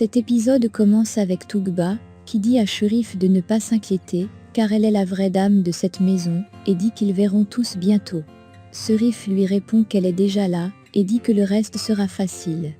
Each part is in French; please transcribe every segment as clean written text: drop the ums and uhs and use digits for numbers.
Cet épisode commence avec Tougba, qui dit à Cherif de ne pas s'inquiéter, car elle est la vraie dame de cette maison, et dit qu'ils verront tous bientôt. Cherif lui répond qu'elle est déjà là, et dit que le reste sera facile.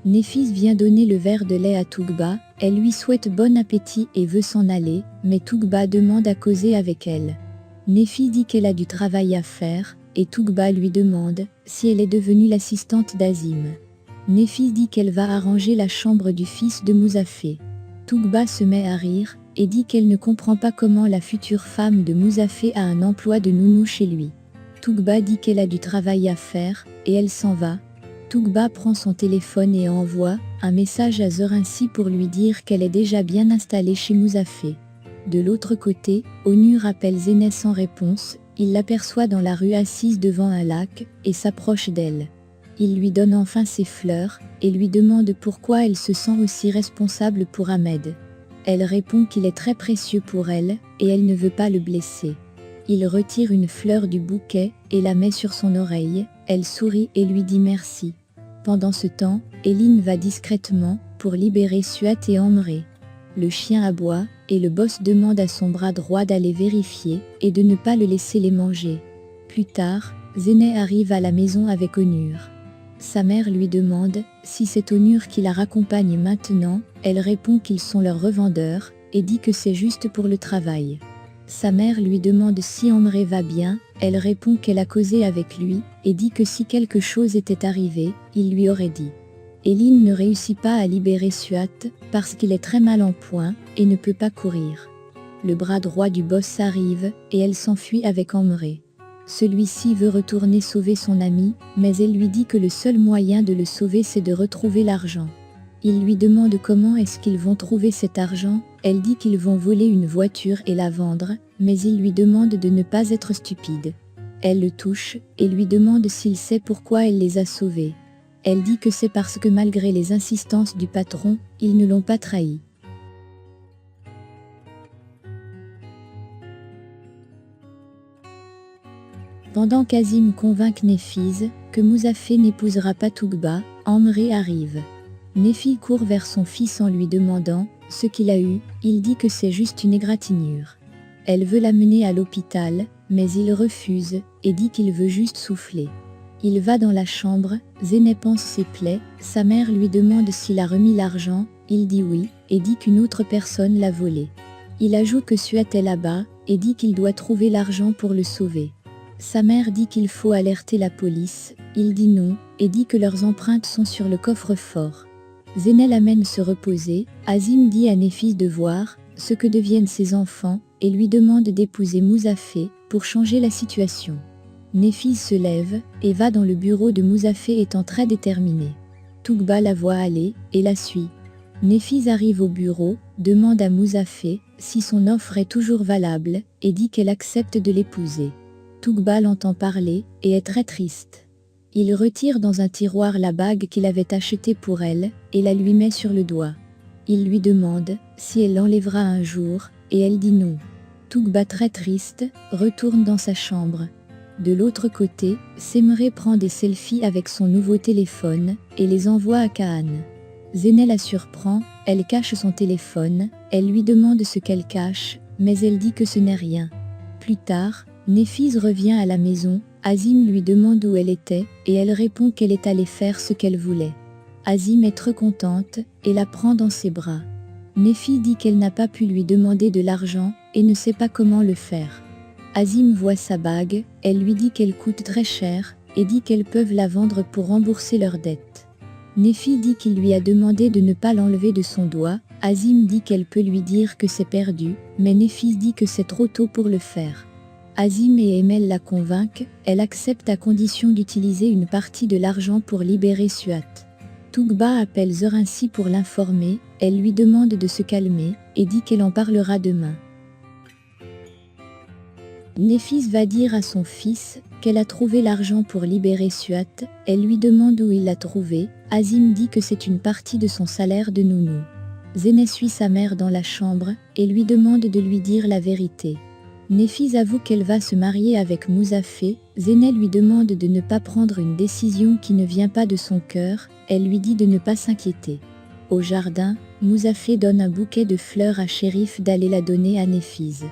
Néphis vient donner le verre de lait à Tougba, elle lui souhaite bon appétit et veut s'en aller, mais Tougba demande à causer avec elle. Néphis dit qu'elle a du travail à faire, et Tougba lui demande si elle est devenue l'assistante d'Azim. Néphis dit qu'elle va arranger la chambre du fils de Mouzafé. Tougba se met à rire, et dit qu'elle ne comprend pas comment la future femme de Mouzafé a un emploi de nounou chez lui. Tougba dit qu'elle a du travail à faire, et elle s'en va. Tougba prend son téléphone et envoie un message à Zorinci pour lui dire qu'elle est déjà bien installée chez Mouzafé. De l'autre côté, Onur appelle Zénès sans réponse, il l'aperçoit dans la rue assise devant un lac, et s'approche d'elle. Il lui donne enfin ses fleurs, et lui demande pourquoi elle se sent aussi responsable pour Ahmed. Elle répond qu'il est très précieux pour elle, et elle ne veut pas le blesser. Il retire une fleur du bouquet, et la met sur son oreille, elle sourit et lui dit merci. Pendant ce temps, Eline va discrètement, pour libérer Suat et Amré. Le chien aboie, et le boss demande à son bras droit d'aller vérifier, et de ne pas le laisser les manger. Plus tard, Zéné arrive à la maison avec Onur. Sa mère lui demande si c'est Onur qui la raccompagne maintenant, elle répond qu'ils sont leurs revendeurs, et dit que c'est juste pour le travail. Sa mère lui demande si Amré va bien, elle répond qu'elle a causé avec lui, et dit que si quelque chose était arrivé, il lui aurait dit. Eline ne réussit pas à libérer Suat, parce qu'il est très mal en point, et ne peut pas courir. Le bras droit du boss arrive, et elle s'enfuit avec Amré. Celui-ci veut retourner sauver son ami, mais elle lui dit que le seul moyen de le sauver c'est de retrouver l'argent. Il lui demande comment est-ce qu'ils vont trouver cet argent, elle dit qu'ils vont voler une voiture et la vendre, mais il lui demande de ne pas être stupide. Elle le touche, et lui demande s'il sait pourquoi elle les a sauvés. Elle dit que c'est parce que malgré les insistances du patron, ils ne l'ont pas trahi. Pendant qu'Azim convainc Néphis que Mouzafé n'épousera pas Tougba, Amré arrive. Néphis court vers son fils en lui demandant ce qu'il a eu, il dit que c'est juste une égratignure. Elle veut l'amener à l'hôpital, mais il refuse, et dit qu'il veut juste souffler. Il va dans la chambre, Zéné pense ses plaies, sa mère lui demande s'il a remis l'argent, il dit oui, et dit qu'une autre personne l'a volé. Il ajoute que Suat est là-bas, et dit qu'il doit trouver l'argent pour le sauver. Sa mère dit qu'il faut alerter la police, il dit non, et dit que leurs empreintes sont sur le coffre-fort. Zéné l'amène se reposer, Azim dit à Néphis de voir ce que deviennent ses enfants, et lui demande d'épouser Mouzafé, pour changer la situation. Néphis se lève, et va dans le bureau de Mouzafé étant très déterminé. Tougba la voit aller, et la suit. Néphis arrive au bureau, demande à Mouzafé si son offre est toujours valable, et dit qu'elle accepte de l'épouser. Tougba l'entend parler, et est très triste. Il retire dans un tiroir la bague qu'il avait achetée pour elle, et la lui met sur le doigt. Il lui demande si elle l'enlèvera un jour, et elle dit non. Tougba très triste, retourne dans sa chambre. De l'autre côté, Semré prend des selfies avec son nouveau téléphone, et les envoie à Kaan. Zéné la surprend, elle cache son téléphone, elle lui demande ce qu'elle cache, mais elle dit que ce n'est rien. Plus tard, Néphis revient à la maison, Azim lui demande où elle était, et elle répond qu'elle est allée faire ce qu'elle voulait. Azim est très contente, et la prend dans ses bras. Néphis dit qu'elle n'a pas pu lui demander de l'argent, et ne sait pas comment le faire. Azim voit sa bague, elle lui dit qu'elle coûte très cher, et dit qu'elles peuvent la vendre pour rembourser leurs dettes. Néphis dit qu'il lui a demandé de ne pas l'enlever de son doigt, Azim dit qu'elle peut lui dire que c'est perdu, mais Néphis dit que c'est trop tôt pour le faire. Azim et Emel la convainquent, elle accepte à condition d'utiliser une partie de l'argent pour libérer Suat. Tougba appelle Zorinci pour l'informer, elle lui demande de se calmer, et dit qu'elle en parlera demain. Néphis va dire à son fils qu'elle a trouvé l'argent pour libérer Suat, elle lui demande où il l'a trouvé, Azim dit que c'est une partie de son salaire de nounou. Zéné suit sa mère dans la chambre, et lui demande de lui dire la vérité. Néphis avoue qu'elle va se marier avec Mouzafé, Zéné lui demande de ne pas prendre une décision qui ne vient pas de son cœur, elle lui dit de ne pas s'inquiéter. Au jardin, Mouzafé donne un bouquet de fleurs à Chérif d'aller la donner à Néfiz.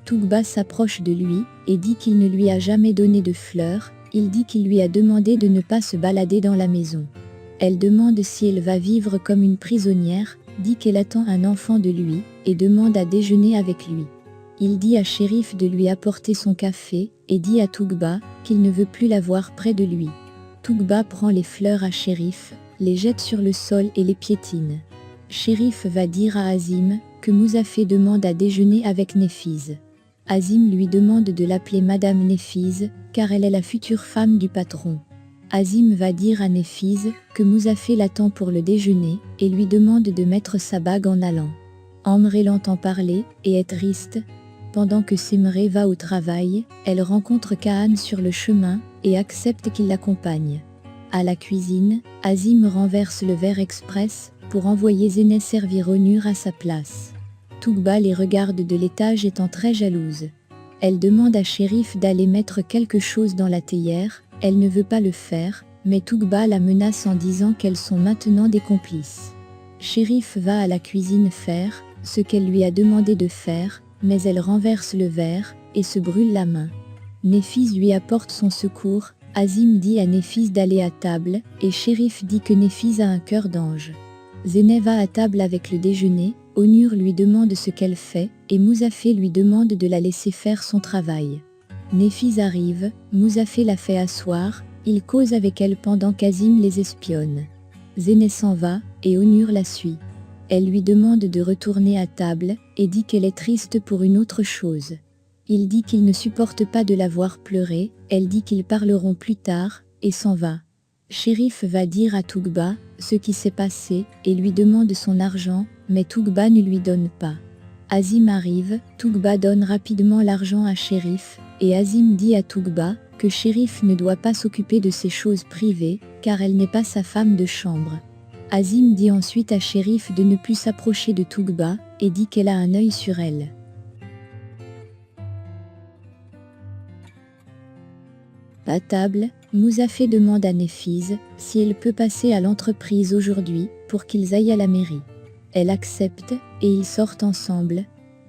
Tougba s'approche de lui et dit qu'il ne lui a jamais donné de fleurs, il dit qu'il lui a demandé de ne pas se balader dans la maison. Elle demande si elle va vivre comme une prisonnière, dit qu'elle attend un enfant de lui, et demande à déjeuner avec lui. Il dit à Chérif de lui apporter son café, et dit à Tougba qu'il ne veut plus la voir près de lui. Tougba prend les fleurs à Chérif, les jette sur le sol et les piétine. Chérif va dire à Azim que Mouzafé demande à déjeuner avec Néfiz. Azim lui demande de l'appeler Madame Néfiz, car elle est la future femme du patron. Azim va dire à Néfiz que Mouzafé l'attend pour le déjeuner et lui demande de mettre sa bague en allant. Amré l'entend parler et est triste. Pendant que Semré va au travail, elle rencontre Kaan sur le chemin et accepte qu'il l'accompagne. À la cuisine, Azim renverse le verre express pour envoyer Zéné servir Onur à sa place. Tougba les regarde de l'étage étant très jalouse. Elle demande à Chérif d'aller mettre quelque chose dans la théière, elle ne veut pas le faire, mais Tougba la menace en disant qu'elles sont maintenant des complices. Chérif va à la cuisine faire ce qu'elle lui a demandé de faire, mais elle renverse le verre et se brûle la main. Néfiz lui apporte son secours, Azim dit à Néfiz d'aller à table, et Chérif dit que Néfiz a un cœur d'ange. Zéné va à table avec le déjeuner, Onur lui demande ce qu'elle fait, et Mouzafé lui demande de la laisser faire son travail. Néfiz arrive, Mouzafé la fait asseoir, il cause avec elle pendant qu'Azim les espionne. Zéné s'en va, et Onur la suit. Elle lui demande de retourner à table, et dit qu'elle est triste pour une autre chose. Il dit qu'il ne supporte pas de la voir pleurer, elle dit qu'ils parleront plus tard, et s'en va. Chérif va dire à Tougba ce qui s'est passé, et lui demande son argent, mais Tougba ne lui donne pas. Azim arrive, Tougba donne rapidement l'argent à Chérif, et Azim dit à Tougba que Chérif ne doit pas s'occuper de ses choses privées, car elle n'est pas sa femme de chambre. Azim dit ensuite à Chérif de ne plus s'approcher de Tougba, et dit qu'elle a un œil sur elle. À table, Mouzafé demande à Néfiz si elle peut passer à l'entreprise aujourd'hui pour qu'ils aillent à la mairie. Elle accepte et ils sortent ensemble.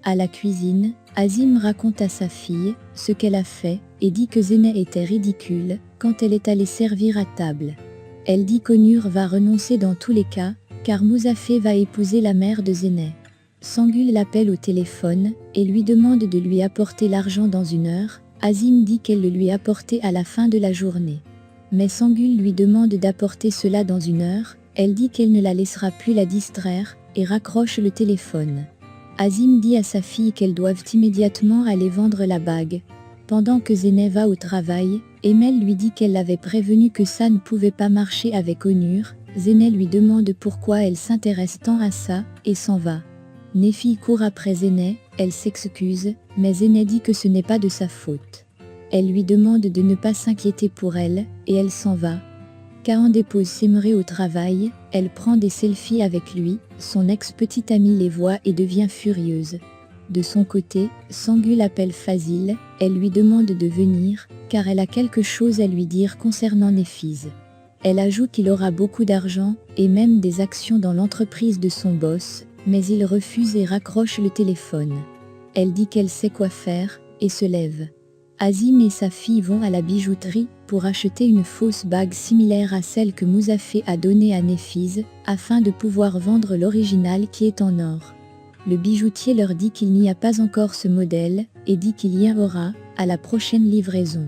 À la cuisine, Azim raconte à sa fille ce qu'elle a fait et dit que Zéné était ridicule quand elle est allée servir à table. Elle dit qu'Onur va renoncer dans tous les cas car Mouzafé va épouser la mère de Zéné. Sangul l'appelle au téléphone et lui demande de lui apporter l'argent dans 1 heure. Azim dit qu'elle le lui apportait à la fin de la journée. Mais Sangul lui demande d'apporter cela dans 1 heure, elle dit qu'elle ne la laissera plus la distraire, et raccroche le téléphone. Azim dit à sa fille qu'elles doivent immédiatement aller vendre la bague. Pendant que Zéné va au travail, Emel lui dit qu'elle l'avait prévenu que ça ne pouvait pas marcher avec Onur. Zéné lui demande pourquoi elle s'intéresse tant à ça, et s'en va. Néfi court après Zéné, elle s'excuse, mais Zéné dit que ce n'est pas de sa faute. Elle lui demande de ne pas s'inquiéter pour elle, et elle s'en va. Kaan dépose Semré au travail, elle prend des selfies avec lui, son ex-petite amie les voit et devient furieuse. De son côté, Sangul appelle Fazil, elle lui demande de venir, car elle a quelque chose à lui dire concernant Néfiz. Elle ajoute qu'il aura beaucoup d'argent, et même des actions dans l'entreprise de son boss, mais il refuse et raccroche le téléphone. Elle dit qu'elle sait quoi faire, et se lève. Azim et sa fille vont à la bijouterie pour acheter une fausse bague similaire à celle que Mouzafé a donnée à Néfiz, afin de pouvoir vendre l'original qui est en or. Le bijoutier leur dit qu'il n'y a pas encore ce modèle, et dit qu'il y en aura à la prochaine livraison.